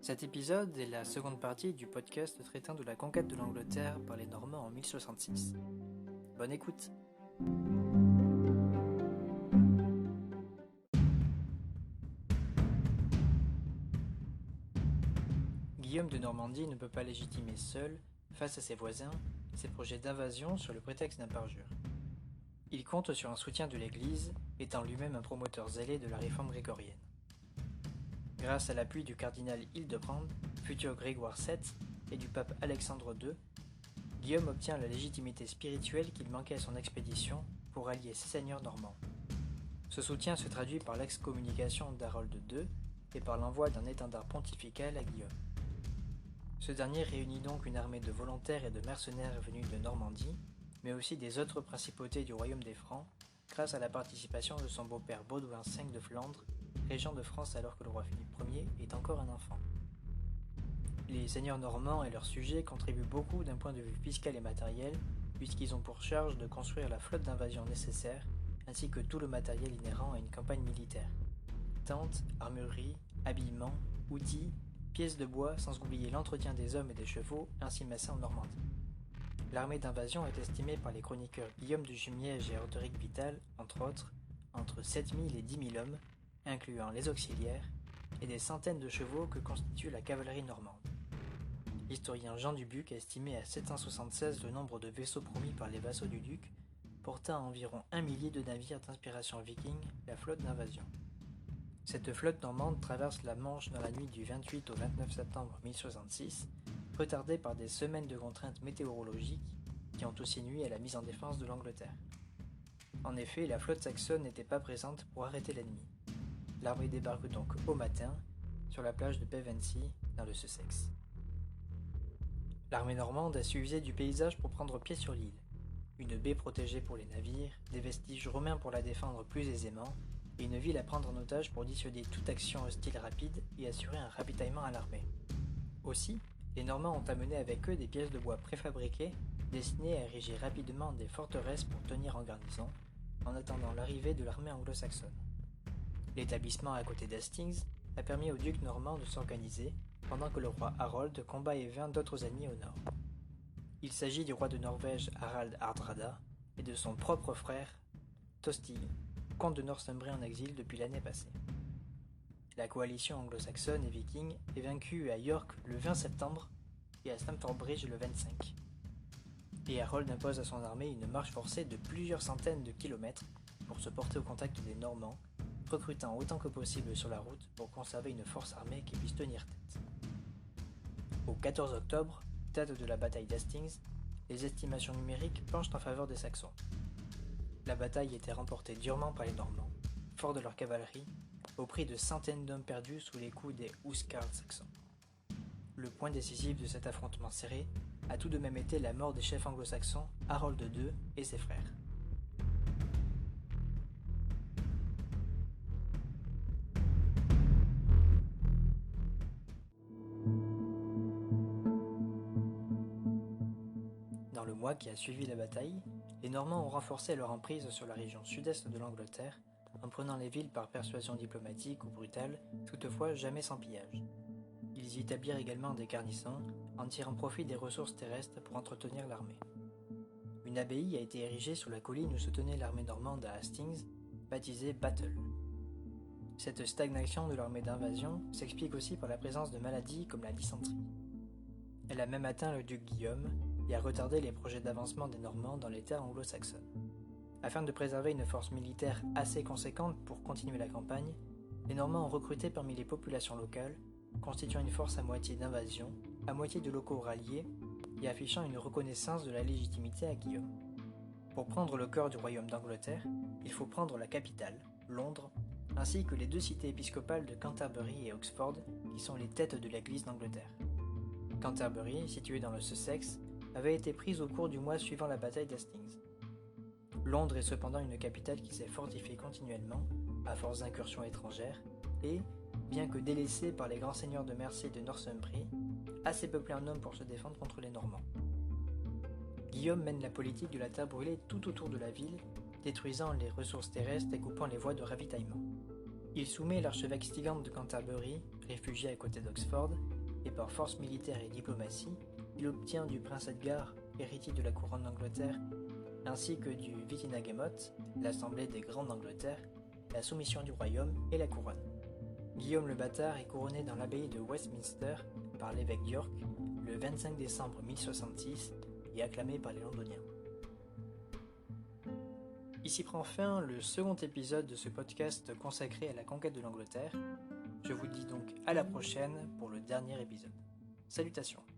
Cet épisode est la seconde partie du podcast traitant de la conquête de l'Angleterre par les Normands en 1066. Bonne écoute. Guillaume de Normandie ne peut pas légitimer seul, face à ses voisins, ses projets d'invasion sur le prétexte d'un parjure. Il compte sur un soutien de l'Église, étant lui-même un promoteur zélé de la réforme grégorienne. Grâce à l'appui du cardinal Hildebrand, futur Grégoire VII, et du pape Alexandre II, Guillaume obtient la légitimité spirituelle qu'il manquait à son expédition pour allier ses seigneurs normands. Ce soutien se traduit par l'excommunication d'Harold II et par l'envoi d'un étendard pontifical à Guillaume. Ce dernier réunit donc une armée de volontaires et de mercenaires venus de Normandie, mais aussi des autres principautés du royaume des Francs, grâce à la participation de son beau-père Baudouin V de Flandre, régent de France alors que le roi Philippe Ier est encore un enfant. Les seigneurs normands et leurs sujets contribuent beaucoup d'un point de vue fiscal et matériel, puisqu'ils ont pour charge de construire la flotte d'invasion nécessaire, ainsi que tout le matériel inhérent à une campagne militaire. Tentes, armureries, habillements, outils, pièces de bois, sans oublier l'entretien des hommes et des chevaux, ainsi massés en Normandie. L'armée d'invasion est estimée par les chroniqueurs Guillaume de Jumièges et Orderic Vital, entre autres, entre 7000 et 10 000 hommes, incluant les auxiliaires, et des centaines de chevaux que constitue la cavalerie normande. L'historien Jean Dubuc a estimé à 776 le nombre de vaisseaux promis par les vassaux du duc, portant à environ 1 millier de navires d'inspiration viking, la flotte d'invasion. Cette flotte normande traverse la Manche dans la nuit du 28 au 29 septembre 1066, retardée par des semaines de contraintes météorologiques qui ont aussi nui à la mise en défense de l'Angleterre. En effet, la flotte saxonne n'était pas présente pour arrêter l'ennemi. L'armée débarque donc au matin sur la plage de Pevensey dans le Sussex. L'armée normande a su user du paysage pour prendre pied sur l'île. Une baie protégée pour les navires, des vestiges romains pour la défendre plus aisément, et une ville à prendre en otage pour dissuader toute action hostile rapide et assurer un ravitaillement à l'armée. Aussi, les Normands ont amené avec eux des pièces de bois préfabriquées destinées à ériger rapidement des forteresses pour tenir en garnison, en attendant l'arrivée de l'armée anglo-saxonne. L'établissement à côté d'Hastings a permis au duc normand de s'organiser pendant que le roi Harold combat et vainc d'autres ennemis au nord. Il s'agit du roi de Norvège Harald Hardrada et de son propre frère Tostig, comte de Northumbrie en exil depuis l'année passée. La coalition anglo-saxonne et viking est vaincue à York le 20 septembre et à Stamford Bridge le 25. Et Harold impose à son armée une marche forcée de plusieurs centaines de kilomètres pour se porter au contact des Normands, recrutant autant que possible sur la route pour conserver une force armée qui puisse tenir tête. Au 14 octobre, date de la bataille d'Hastings, les estimations numériques penchent en faveur des Saxons. La bataille était remportée durement par les Normands, forts de leur cavalerie, au prix de centaines d'hommes perdus sous les coups des Huscarls saxons. Le point décisif de cet affrontement serré a tout de même été la mort des chefs anglo-saxons Harold II et ses frères. Dans le mois qui a suivi la bataille, les Normands ont renforcé leur emprise sur la région sud-est de l'Angleterre, en prenant les villes par persuasion diplomatique ou brutale, toutefois jamais sans pillage. Ils y établirent également des garnisons, en tirant profit des ressources terrestres pour entretenir l'armée. Une abbaye a été érigée sur la colline où se tenait l'armée normande à Hastings, baptisée Battle. Cette stagnation de l'armée d'invasion s'explique aussi par la présence de maladies comme la dysenterie. Elle a même atteint le duc Guillaume et a retardé les projets d'avancement des Normands dans les terres anglo-saxonnes. Afin de préserver une force militaire assez conséquente pour continuer la campagne, les Normands ont recruté parmi les populations locales, constituant une force à moitié d'invasion, à moitié de locaux ralliés et affichant une reconnaissance de la légitimité à Guillaume. Pour prendre le cœur du royaume d'Angleterre, il faut prendre la capitale, Londres, ainsi que les deux cités épiscopales de Canterbury et Oxford, qui sont les têtes de l'Église d'Angleterre. Canterbury, située dans le Sussex, avait été prise au cours du mois suivant la bataille d'Hastings. Londres est cependant une capitale qui s'est fortifiée continuellement, à force d'incursions étrangères, et, bien que délaissée par les grands seigneurs de Mercie et de Northumbrie, assez peuplée en hommes pour se défendre contre les Normands. Guillaume mène la politique de la terre brûlée tout autour de la ville, détruisant les ressources terrestres et coupant les voies de ravitaillement. Il soumet l'archevêque Stigand de Canterbury, réfugié à côté d'Oxford, et par force militaire et diplomatie, il obtient du prince Edgar, héritier de la couronne d'Angleterre, ainsi que du Witenagemot, l'assemblée des Grands d'Angleterre, la soumission du royaume et la couronne. Guillaume le Bâtard est couronné dans l'abbaye de Westminster par l'évêque d'York le 25 décembre 1066 et acclamé par les Londoniens. Ici prend fin le second épisode de ce podcast consacré à la conquête de l'Angleterre. Je vous dis donc à la prochaine pour le dernier épisode. Salutations.